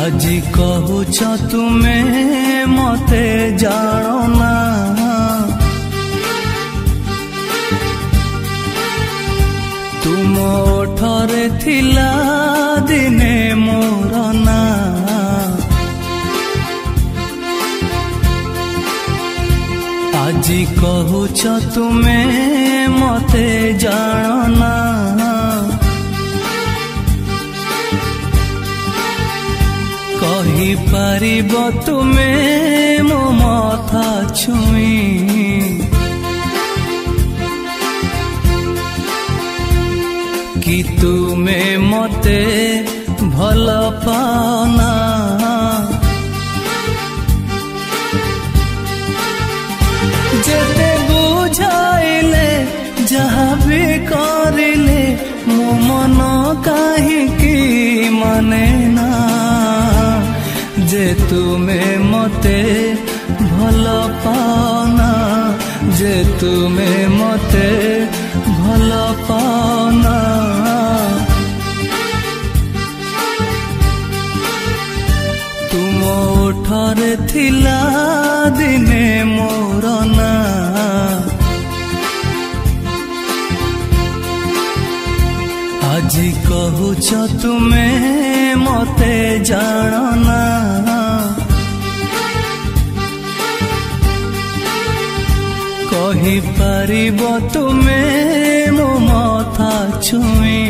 আজি কহুছ তুমে মতে জানো না, তুম ওঠরে থিলা দিনে মোর না। আজি কহুছ তুমে মতে জানো না, কহি পারিব তুমে মো মথা ছুঁই, কি তুমে মতে ভাল পাও না। যেতে বুঝাইলে যাহা বি করিলে মো মন কাহিকি মানে না, যে তুমে মতে ভাল পাও না, যে তুমে মতে ভাল পাও না। তুম ওঠরে থিলা দিনে মোর না, আজি কহুছ তুমে মতে জানো না, কহি পারিব তুমে মো মথা ছুঁই,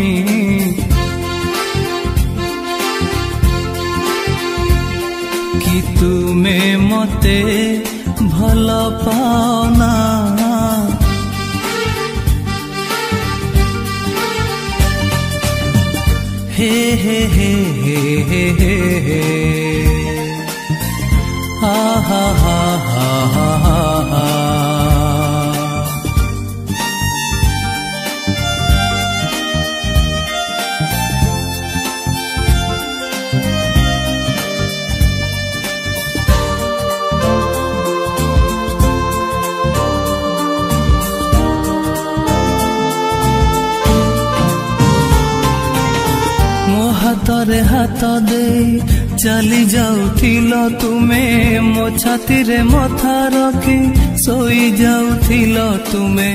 কি তুমে মতে ভাল পাও না। হে হে হে হে হে হে হে, হা হা হা হা হা হা। ହାତରେ ହାତ ଦେଇ ଚାଲି ଯାଉଥିଲ ତୁମେ, ମୋ ଛାତିରେ ମଥା ରଖି ଶୋଇ ଯାଉଥିଲ ତୁମେ।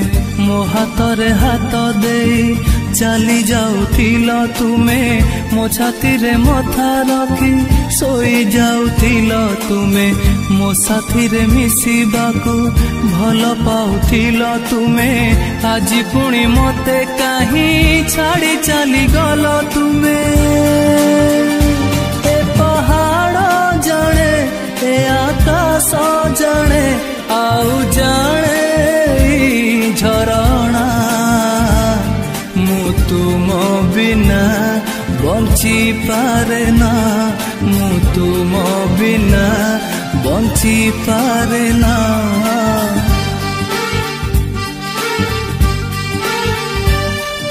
ମୋ ହାତରେ ହାତ ଦେଇ ଚାଲି ଯାଉଥିଲ ତୁମେ, ମୋ ଛାତିରେ ମଥା ରଖି ଶୋଇ ଯାଉଥିଲ ତୁମେ। ମୋ ସାଥିରେ ମିଶିବାକୁ ଭଲ ପାଉଥିଲ ତୁମେ, ଆଜି ପୁଣି ମତେ କାହିଁ ଛାଡ଼ି ଚାଲିଗଲ ତୁମେ। ଏ ପାହାଡ଼ ଜଣେ, ଏ ଆକାଶ ଜଣେ, ଆଉ ଜଣେ ଝରଣା। ମୁଁ ତୁମ ବିନା ବଞ୍ଚି ପାରେ ନା, ମୁଁ ତୁମ ବିନା ବଞ୍ଚି ପାରେ ନା।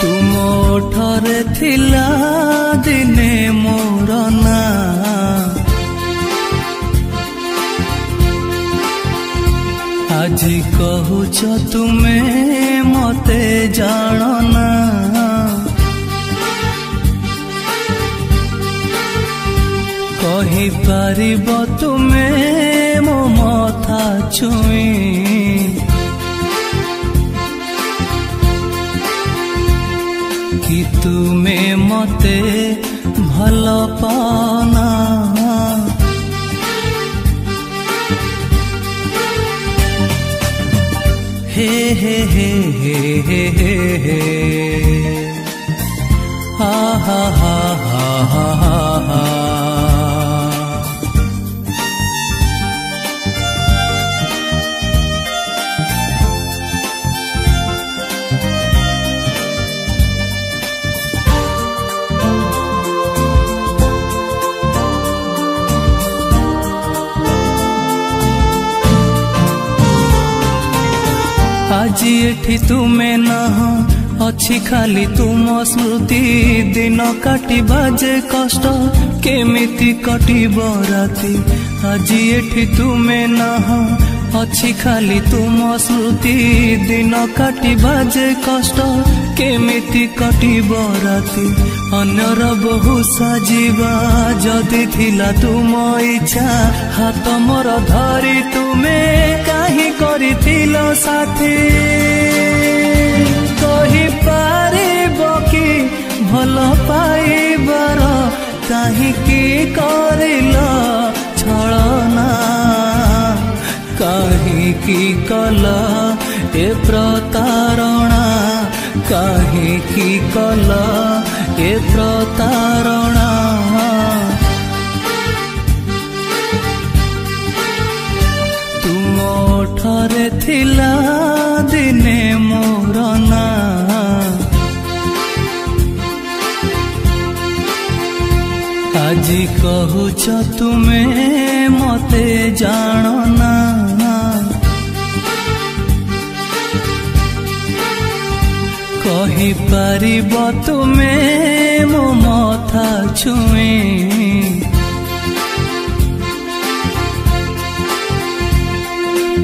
ତୁମ ଓଠରେ ଥିଲା ଦିନେ ମୋର ନା, ଆଜି କହୁଛ ତୁମେ ମତେ ଜାଣ ନା। କହିପାରିବ ତୁମେ ମୋ ମଥା ଛୁଇଁ, କି ତୁମେ ମତେ ଭଲ ପାଅନା। हे हे हे हे हे हे हे, हा हा हा हा हा हा। আজি এଠି ତୁମେ ନାହଁ, ଅଛି ଖାଲି ତୁମ ସ୍ମୃତି। ଦିନ କାଟିବା ଯେ କଷ୍ଟ, କେମିତି କଟିବ ରାତି। ଆଜି ଏଠି ତୁମେ ନାହଁ, ଅଛି ଖାଲି ତୁମ ସ୍ମୃତି। ଦିନ କାଟିବା ଯେ କଷ୍ଟ, କେମିତି କଟିବ ରାତି। अन्यर बहु सजीवा जदि थिला तुम इच्छा हाथ मोर धरी तुमे काहे करिथिल साथी कहि पारिब कि भल पाइबार काहेकि करिल छलना काहेकि कल ए प्रतारणा काहेकि कल ए प्रतारणा तुम ओठरे थिला दिने मोर ना आजी कहूच तुमे मते जानना कहि पारिब तुमे मो मथा छुए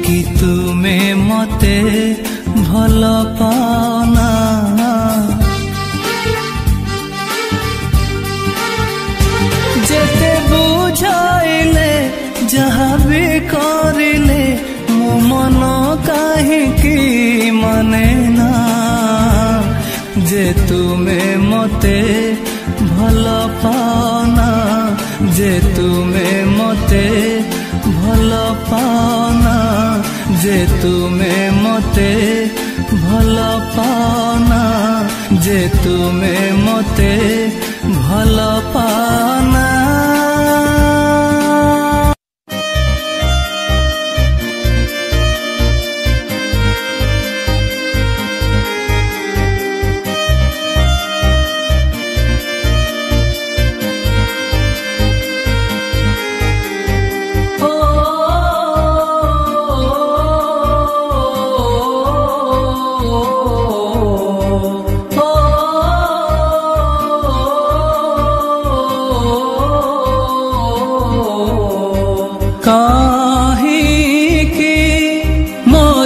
कि तुमे मते भल पाना जेते बुझाइले जहाँ भी करिले मो मन काहेकि माने ना जे तुमे मते भल पाना जे तुमे मते भल पाना जे तुमे मते भल पाना जे तुमे मते भल पाना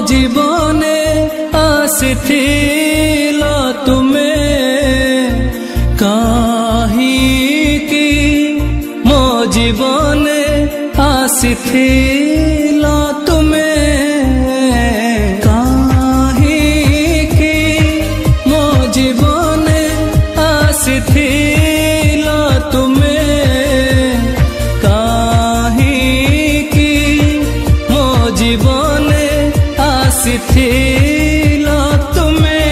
जीवने आसिथिल तुमे काहेकि मो जीवने आसिथिल तुमे काहेकि मो जीवने आसिथिल तुमे काहेकि मो जीवने आसिथिल तुमे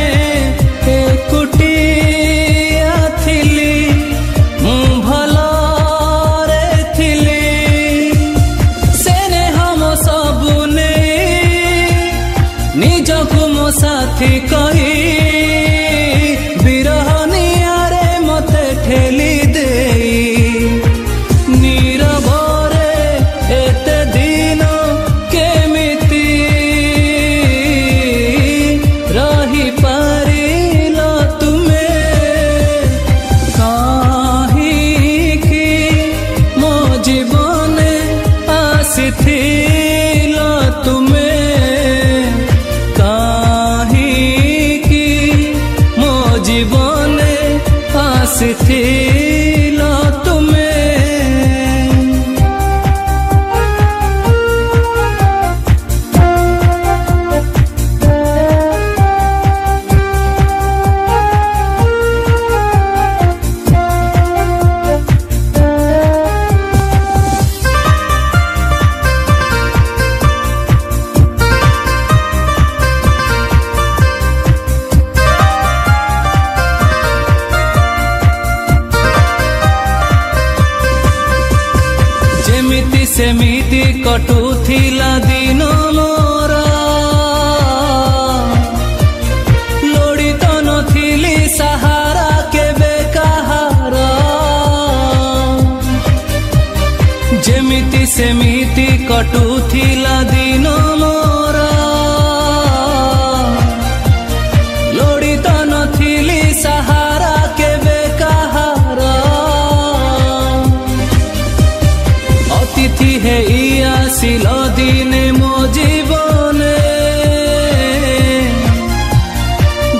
एकुटिया थिली मु भलरे थिली सेने हम सबुने निजकु मो साथी कही बिरहनियारे मते ठेली देई नीरवरे एते दिन केमिति रही पारिल तुमे काहेकि मो जीवने आसिथिल तुमे काहेकि मो जीवने आसिथिल तुमे जेमिति सेमिति कटुथिला दिन मोर लोड़ित नथिली सहारा केबे कहार जेमिति सेमिति कटुथिला दिन मोर लोड़ित नथिली सहारा केबे कहार अतिथि हे आसिल दिने मो जीवने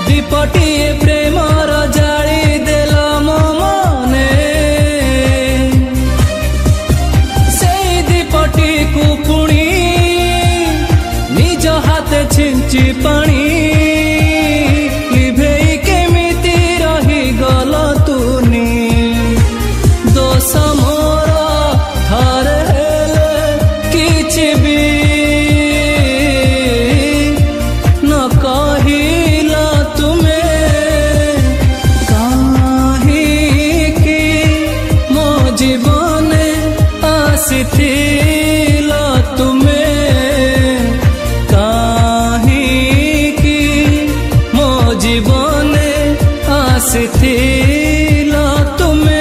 दीपटिए प्रेमर जाली देल मो जीवने आसिथिल तुमे काहींकि मो जीवने आसिथिल तुमे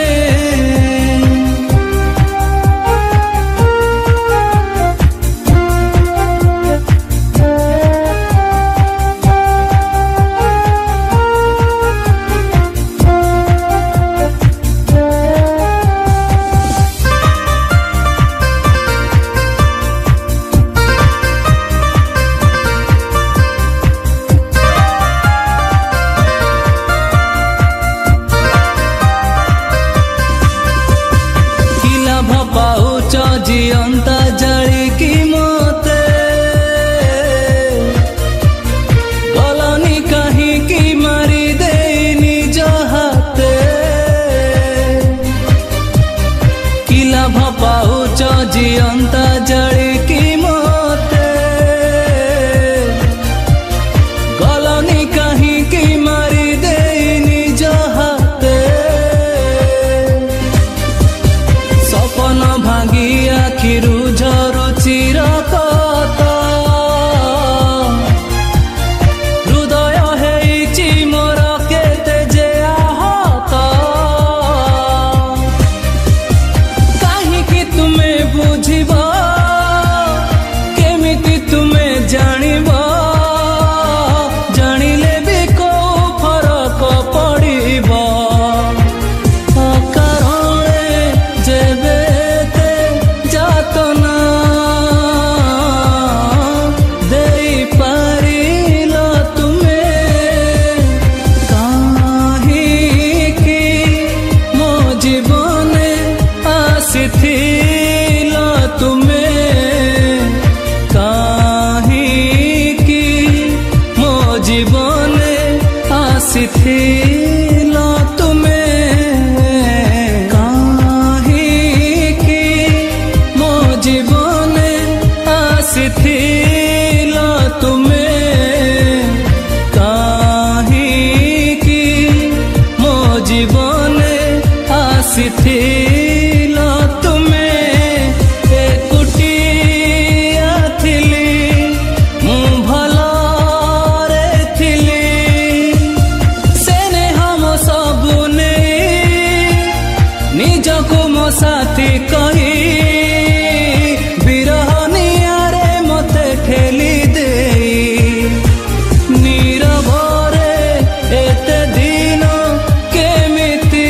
जियंता जाली की मोते गलनी कहीं की मारी दे निज हाथे किला भपाउच जियंता जाली की मोते गलनी कहीं की मारी दे निज हाथे सपन भांगी आखिरु झरुची रक्त हृदय हेइची मोर केते जे आहत काहींकि तुमे बुझिब केमिति तुमे जानिब जानिले भी को फरक पड़िब अकारणे जेबे आसिथिल तुमे काहींकि मो जीवने आसिथिल तुमे काहींकि मो जीवने आसिथिल तुमे काहींकि मो जीवने आसिथिल तुमे एकुटिया थिली मु भलरे थिली सेने हम सबु नहीं निजको मो साथी कही विरह नियारे मते ठेली दे नीरभरे एते दिन केमिति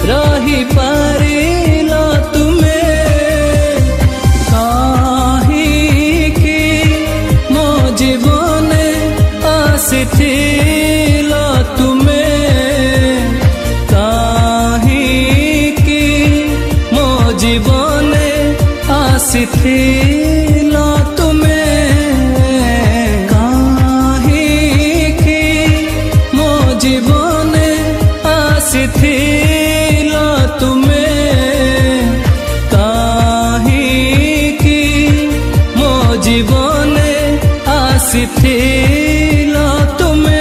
रही पारिल तुमे काहींकि मो जीवने आसिथिल तुमे काहींकि मो जीवने आसिथिल तुमे काहींकि मो जीवने आसिथिल तुमे काहींकि मो जीवने आसिथिल तुमे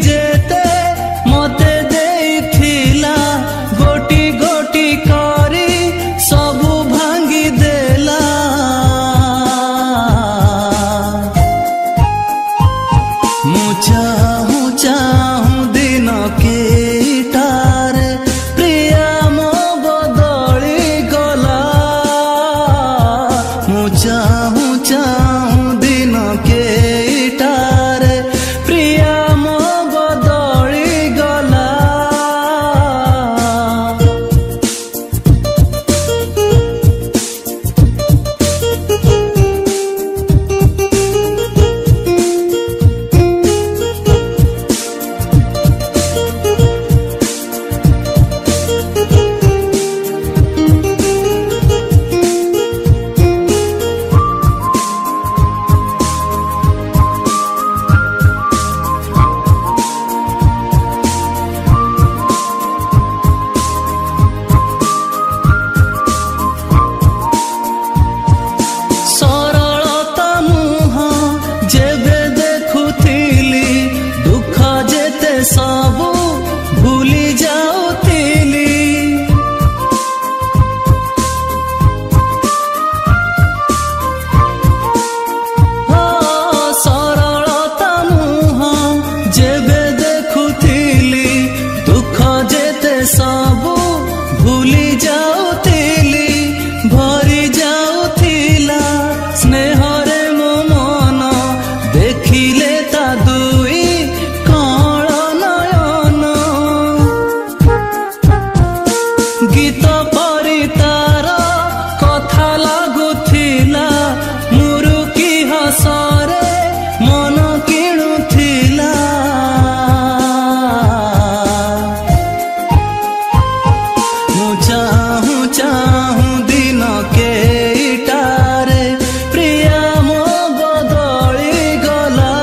जेते मते देइथिला गोटी गोटी भूली जाउथिली भरी जाउथिला स्नेहरे मो मन देखिले ता दुई कण नयन गीत परी तार कथा लागुथिला मुरुकी हसरे मन किणुथिला मु चाहूं चाहूं दिन केटारे प्रिया मो बदली गला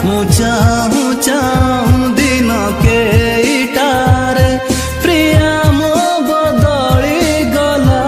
मु चाहूं चाहूं दिन केटारे प्रिया मो बदली गला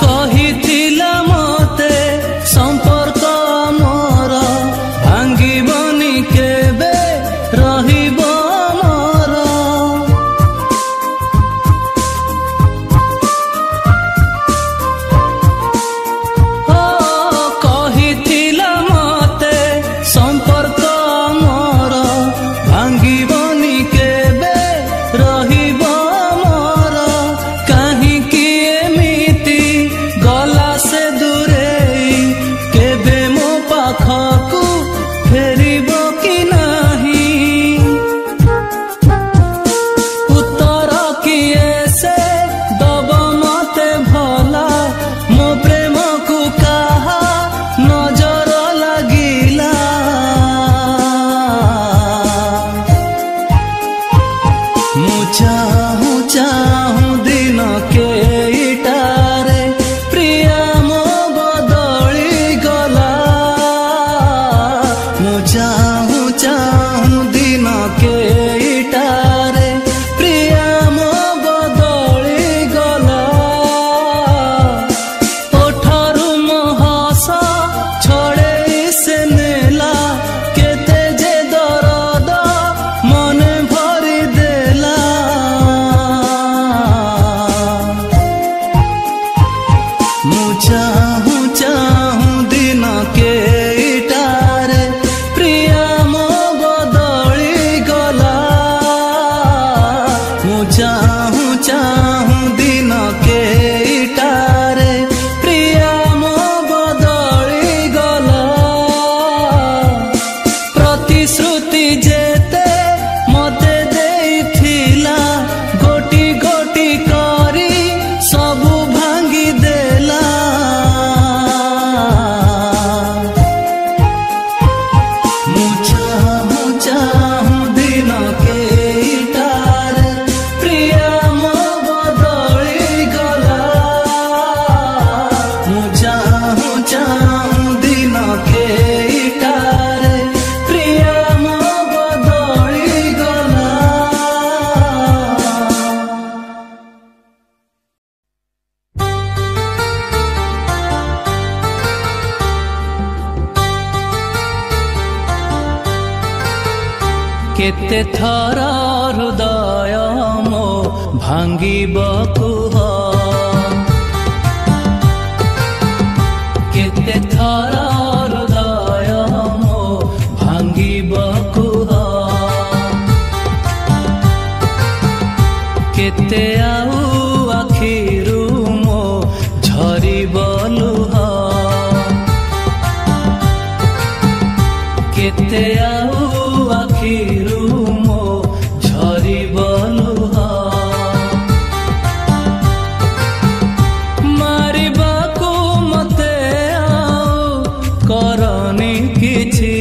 कहिथिला मते संपर्क मोर भांगिबनी केबे रहिब मोर कहिथिला मते संपर्क मोर भांगिबनी केबे रहिब मोर काहिंकी एमिति गला से दूरे केबे मो पाखकू फेरिब कि नाही उत्तर किए से दब मते भला मो प्रेम को कहा नजर लगिला मु चाहूं चाहूं दिन केटारे प्रिया मो बदली गला मु चाहूं चाहूं दिन केटारे प्रिया मो बदली गला ओठरू मो हस छड़े से नेला केते जे दर्द मने भरी देला मु चाहूं चाहूं दिन केटारे प्रिया मो बदली गला मु चाहूं चाहूं दिन केटारे प्रिया मो बदली गला प्रतिश्रुति जेते मते देइथिला गोटी गोटी करी सबु भांगी देला मु चाहूं चाहूं दिन केटारे प्रिया मो बदली गला मु चाहूं चाहूं दिन केटारे प्रिया मो बदली गला केते थर हृदय मो भांगिब कुह केते थर हृदय मो भांगिब कुह केते आउ आखिरू मो झरिब लुह केते आउ आखिरू मो झरिब लुह मारिबाकू मते आउ करनी किछि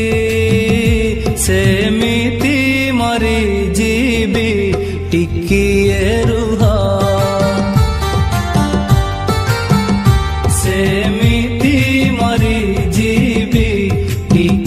सेमिति मरी जीवी टिकिए रुह सेमिति मरी जीवी टिकिए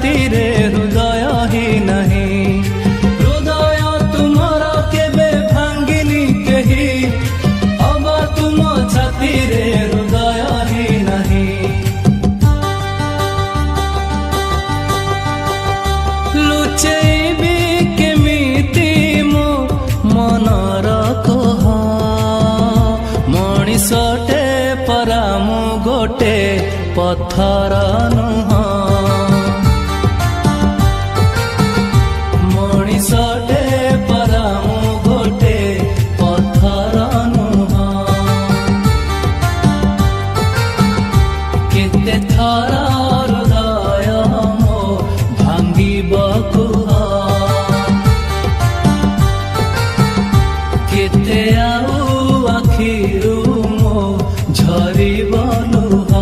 छाती रे हृदय ही नहीं हृदय तुमर केबे भांगिनी केही अब तुम छाती रे हृदय ही नहीं लुचेबी केमिति मो मनर कह मଣିଷଟେ परा मु गोटे पत्थर नुह मଣିଷଟେ परा मु गोटे पत्थर नुह केते थर हृदय मो भांगिब कुह केते आउ आखिरु मो झरिब लुह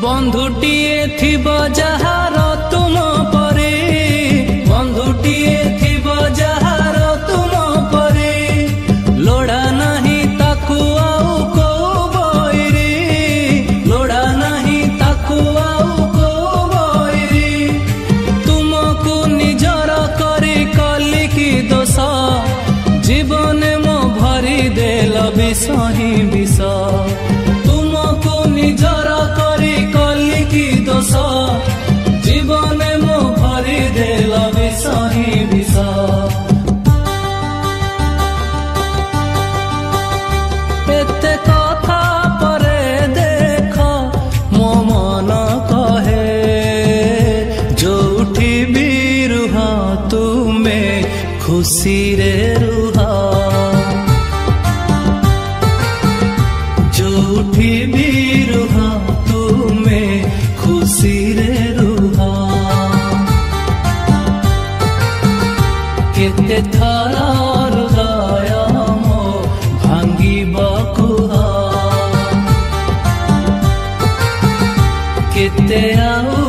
बंधुटीए थिब जहार तुम परे बंधुटीए थिब जहार तुम परे लोड़ा नहीं ताकू आउ को बइरी लोड़ा नहीं ताकू आउ को बइरी तुमको निजर करी कली की दोष जीवन मो भरी देल विष ही विष तुमको निजर करी कली की दोष जीवन मो भरी देल विष ही विष एते कथा परे देख मो मन कहे जोठी भी रुह तुमे खुशी रे रुह जोठी भी रुह तुमे खुशी रे रुह केते थर हृदय मो भांगिब कुह केते आउ